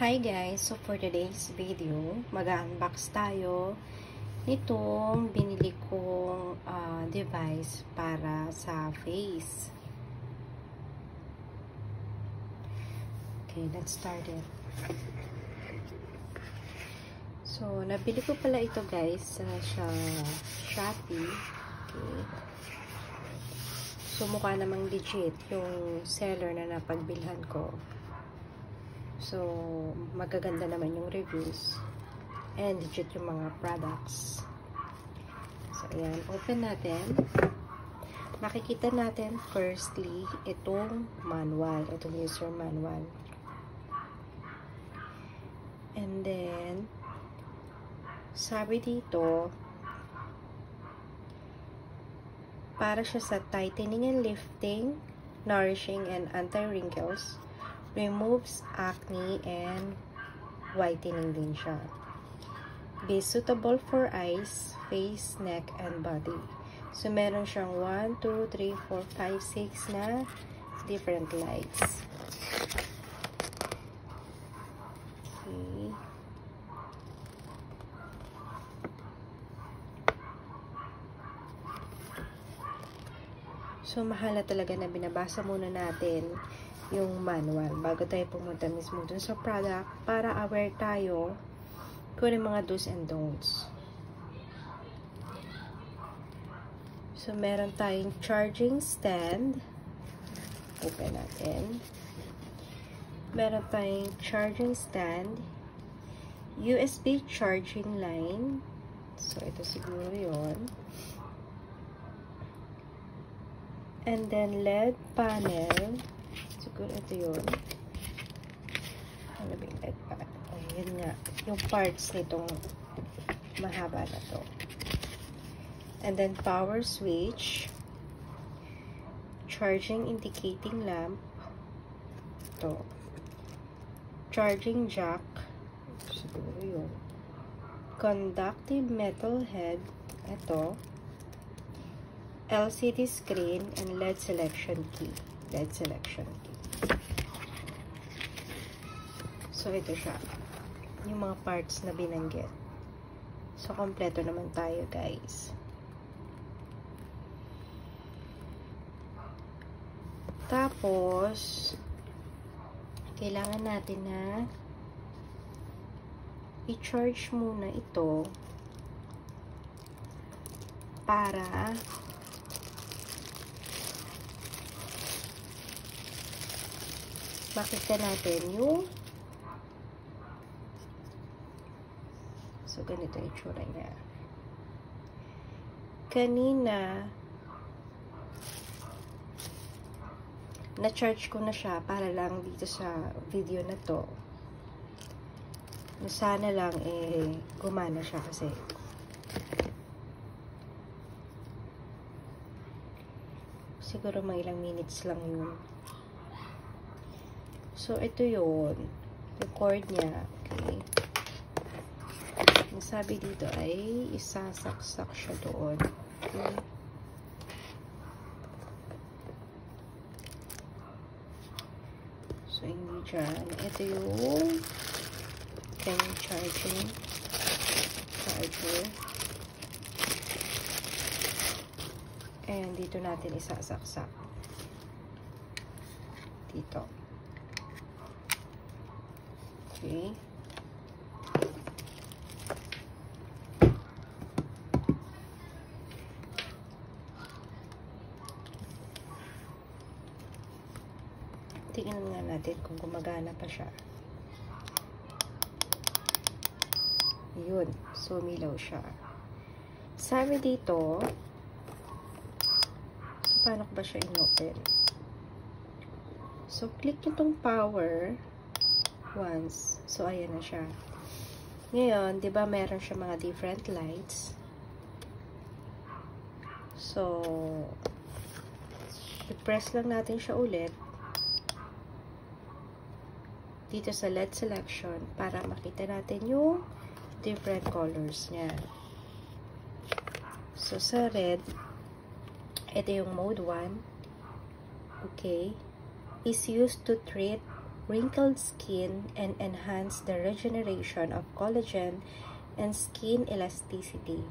Hi guys! So for today's video, mag-unbox tayo nitong binili kong device para sa face. Okay, let's start it. So, nabili ko pala ito guys sa Shopee. Okay. So, mukha namang legit yung seller na napagbilhan ko. So, magaganda naman yung reviews. And legit yung mga products. So, ayan. Open natin. Makikita natin firstly itong manual. Itong user manual. And then, sabi dito, para siya sa tightening and lifting, nourishing and anti-wrinkles, removes acne and whitening din siya. Be suitable for eyes, face, neck, and body. So, meron siyang 1, 2, 3, 4, 5, 6 na different lights. Okay. So, mahal na talaga na binabasa muna natin yung manual bago tayo pumunta mismo dun sa product para aware tayo kung yung mga do's and don'ts. So, meron tayong charging stand. Open natin. Meron tayong charging stand. USB charging line. So, ito siguro yun. And then, LED panel. Siguro ito yun. Ano ba yung LED panel? Oh, yun nga. Yung parts nitong mahaba na to. And then, power switch. Charging indicating lamp. Ito. Charging jack. Siguro yun. Conductive metal head. Ito. LCD screen and LED selection key. LED selection key. So, ito siya. Yung mga parts na binanggit. So, kompleto naman tayo, guys. Tapos, kailangan natin na i-charge muna ito para makita natin yung so ganito yung itsura niya. Kanina na-charge ko na siya para lang dito sa video na to. Sana lang gumana siya kasi siguro mga ilang minutes lang yun. So, ito yun. Yung cord niya. Okay. Ang sabi dito ay isasaksak siya doon. Okay. So, hindi dyan. Ito yung kanyang charger. And dito natin isasaksak. Dito. Okay. Tingnan nga natin kung gumagana pa siya. Yun. So, umilaw siya. Sabi dito, so, paano ko ba siya in-open? So, click itong power once. So, ayan na siya. Ngayon, di ba meron siya mga different lights? So, i-press lang natin siya ulit dito sa LED selection para makita natin yung different colors niya. So, sa red, ito yung mode 1. Okay. Is used to treat wrinkled skin and enhance the regeneration of collagen and skin elasticity.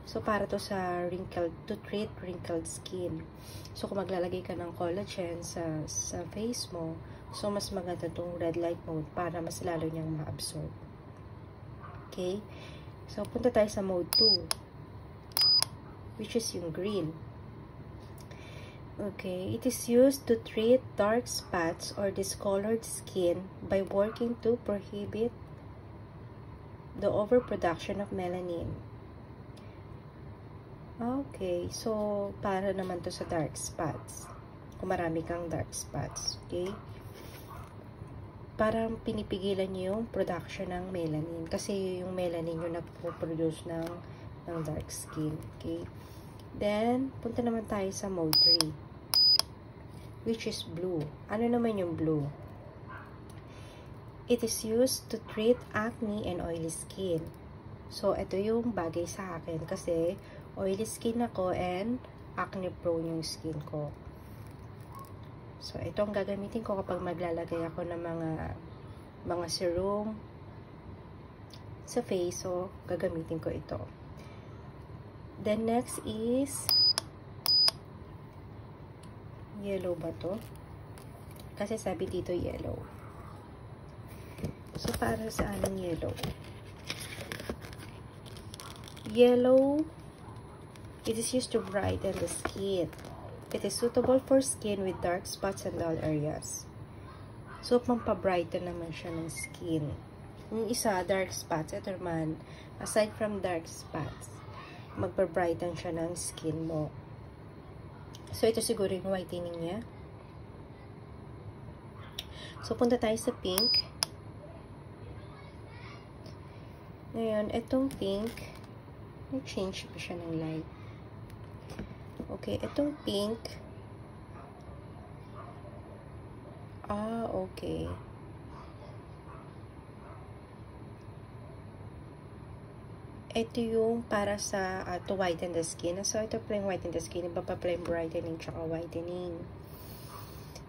So, para to sa to treat wrinkled skin. So, kung maglalagay ka ng collagen sa face mo, so, mas maganda itong red light mode para mas lalo niyang ma-absorb. Okay? So, punta tayo sa mode 2, which is yung green. Okay, it is used to treat dark spots or discolored skin by working to prohibit the overproduction of melanin. Okay, so para naman to sa dark spots. Kung marami kang dark spots, okay? Parang pinipigilan niyo yung production ng melanin kasi yung melanin yung nagpo-produce ng dark skin, okay? Then, punta naman tayo sa mode 3, which is blue. Ano naman yung blue? It is used to treat acne and oily skin. So, ito yung bagay sa akin kasi oily skin ako and acne prone yung skin ko. So, ito ang gagamitin ko kapag maglalagay ako ng mga serum sa face. So, gagamitin ko ito. Then, next is yellow ba to? Kasi sabi dito yellow. So, para sa anong yellow? Yellow, it is used to brighten the skin. It is suitable for skin with dark spots and dull areas. So, pampabrighten naman siya ng skin. Yung isa, dark spots. Ito naman, aside from dark spots, magpa-brighten siya ng skin mo. So, ito siguro yung whitening niya. So, punta tayo sa pink. Ngayon, itong pink, change ko siya ng light. Okay, itong pink. Okay. Ito yung para sa to whiten the skin. So, ito pala yung whiten the skin. Iba pa pala yung brightening tsaka whitening.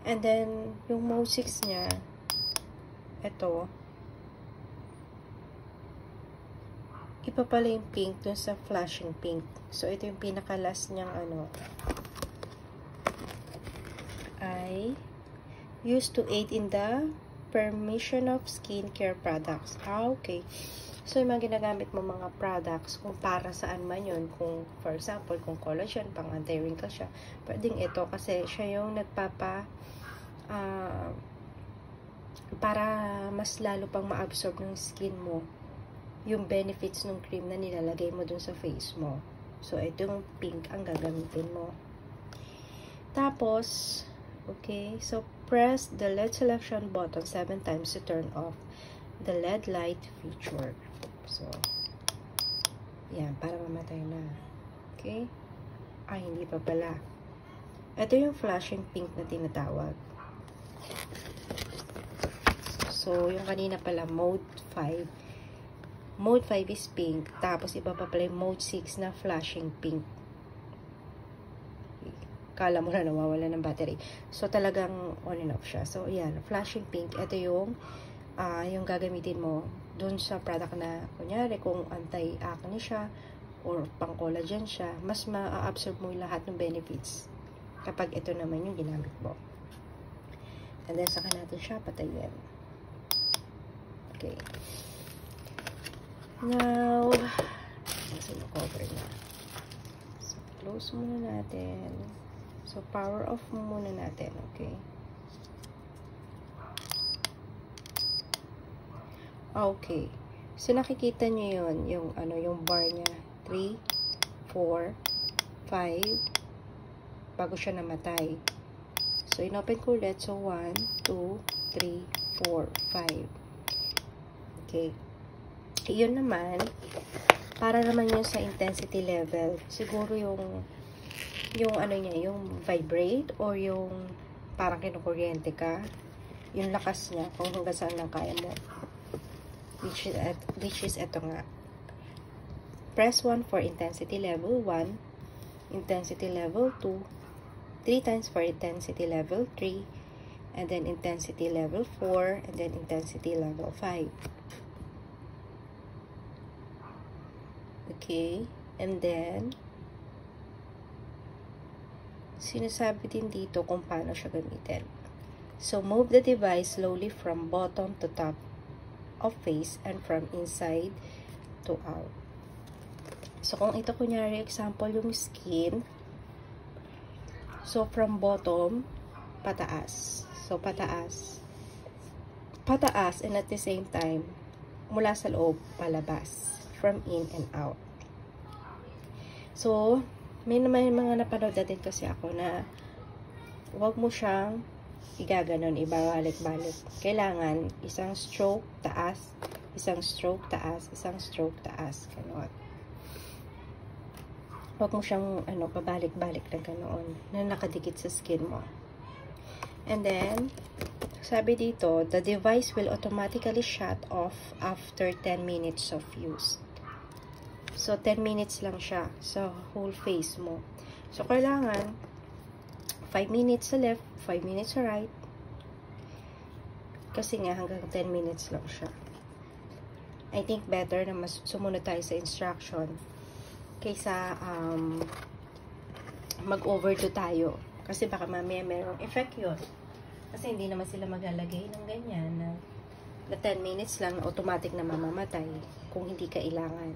And then, yung mode 6 niya, ito. Iba pala yung pink dun sa flashing pink. So, ito yung pinaka-last niyang ay used to aid in the permission of skincare products. Okay. So, yung mga ginagamit mo mga products, kung para saan man yun, kung, for example, kung collagen, pang anti-wrinkle siya, pwedeng ito kasi siya yung para mas lalo pang ma-absorb ng skin mo yung benefits ng cream na nilalagay mo dun sa face mo. So, itong pink ang gagamitin mo. Tapos, okay, so press the LED selection button 7 times to turn off the LED light feature. So, yan, para mamatay na. Okay? Hindi pa pala. Ito yung flashing pink na tinatawag. So, yung kanina pala, mode 5. Mode 5 is pink. Tapos, iba pa pala yung mode 6 na flashing pink. Kala mo na nawawala ng battery. So, talagang on and off siya. So, yan, flashing pink. Ito yung gagamitin mo dun sa product na, kunyari, kung anti-acne siya or pang-collagen siya, mas ma-absorb mo lahat ng benefits kapag ito naman yung ginamit mo. And then, saka natin siya patayin. Okay. Now, kasi na-cover na. So, close muna natin. So, power off muna natin. Okay. Okay. So, nakikita nyo yun, yung bar niya. 3, 4, 5, bago siya namatay. So, inopen ko ulit. So, 1, 2, 3, 4, 5. Okay. Yun naman, para naman yun sa intensity level. Siguro yung vibrate or yung parang kinukuryente ka. Yung lakas niya, kung hanggang saan lang kaya mo. Which is ito nga. Press 1 for intensity level 1, intensity level 2, 3 times for intensity level 3, and then intensity level 4, and then intensity level 5. Okay, and then sinasabi din dito kung paano siya gamitin. So, move the device slowly from bottom to top of face and from inside to out. So, kung ito kunyari example yung skin, so from bottom, pataas. So, pataas, and at the same time, mula sa loob, palabas. From in and out. So, may mga napanood natin kasi ako na huwag mo siyang igaganon, ibabalik-balik. Kailangan isang stroke taas, isang stroke taas, isang stroke taas. Ganon. Huwag mo siyang pabalik-balik na ganoon na nakadikit sa skin mo. And then, sabi dito, the device will automatically shut off after 10 minutes of use. So, 10 minutes lang siya sa whole face mo. So, kailangan 5 minutes sa left, 5 minutes sa right. Kasi nga, hanggang 10 minutes lang siya. I think better na mas sumunod tayo sa instruction kaysa mag-overdo tayo. Kasi baka mamaya merong effect yun. Kasi hindi naman sila maglalagay ng ganyan na 10 minutes lang automatic na mamamatay kung hindi kailangan.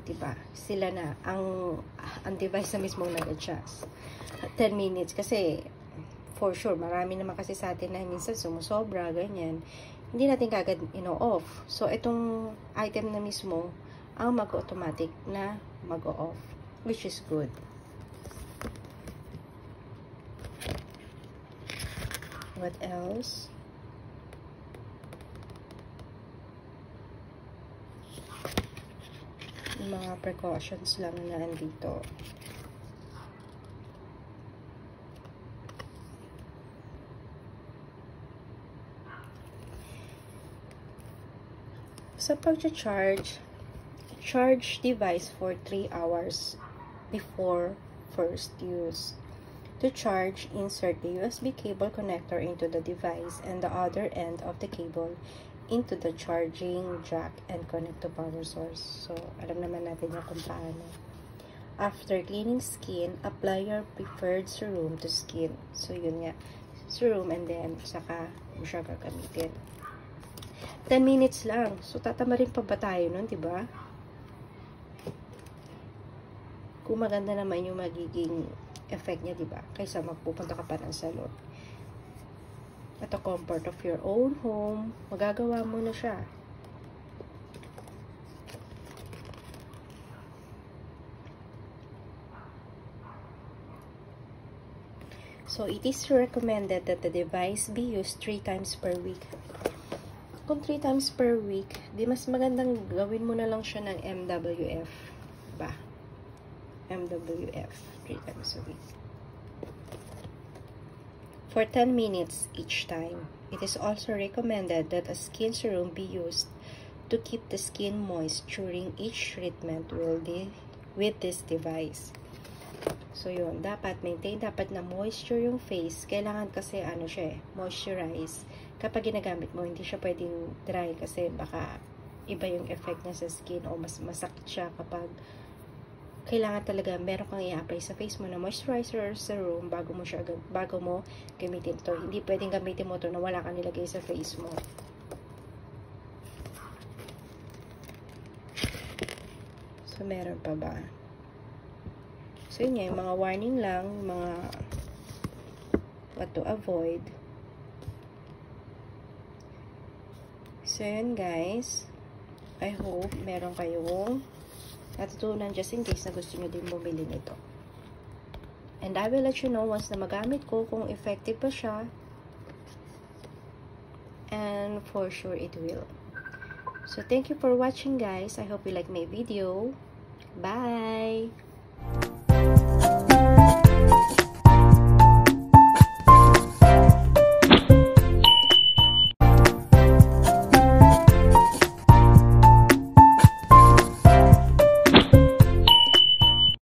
Diba? Sila na ang device na mismo nag-adjust. 10 minutes kasi for sure marami naman kasi sa atin na minsan sumusobra ganyan. Hindi natin kagad off. So itong item na mismo ang mag-automatic na mag-off, which is good. What else? Mga precautions lang na nandito. Sa pag-charge, charge device for 3 hours before first use. To charge, insert the USB cable connector into the device and the other end of the cable into the charging jack and connect to power source. So, alam naman natin yung kung paano. After cleaning skin, apply your preferred serum to skin. So, yun nga. Serum and then, saka mo siya gagamitin. 10 minutes lang. So, tatama rin pa ba tayo nun, diba? Kung maganda naman yung magiging effect niya, diba? Kaysa magpupunta ka pa ng salon. At the comfort of your own home, magagawa mo na siya. So, it is recommended that the device be used 3 times per week. Kung 3 times per week, di mas magandang gawin mo na lang siya ng MWF. Ba? MWF. 3 times a week. For 10 minutes each time. It is also recommended that a skin serum be used to keep the skin moist during each treatment with this device. So, yun. Dapat maintain, dapat na moisture yung face. Kailangan kasi, moisturize. Kapag ginagamit mo, hindi siya pwedeng dry kasi baka iba yung effect niya sa skin o mas masakit siya kapag kailangan talaga meron kang i-apply sa face mo na moisturizer or serum bago mo gamitin to. Hindi pwedeng gamitin mo to na wala kang nilagay sa face mo. So, meron pa ba? So, yun nga, yung mga warning lang, mga what to avoid. So, yun guys. I hope meron kayong natutunan just in case na gusto nyo din bumili nito. And I will let you know once na magamit ko kung effective pa siya. And for sure it will. So thank you for watching guys. I hope you like my video. Bye!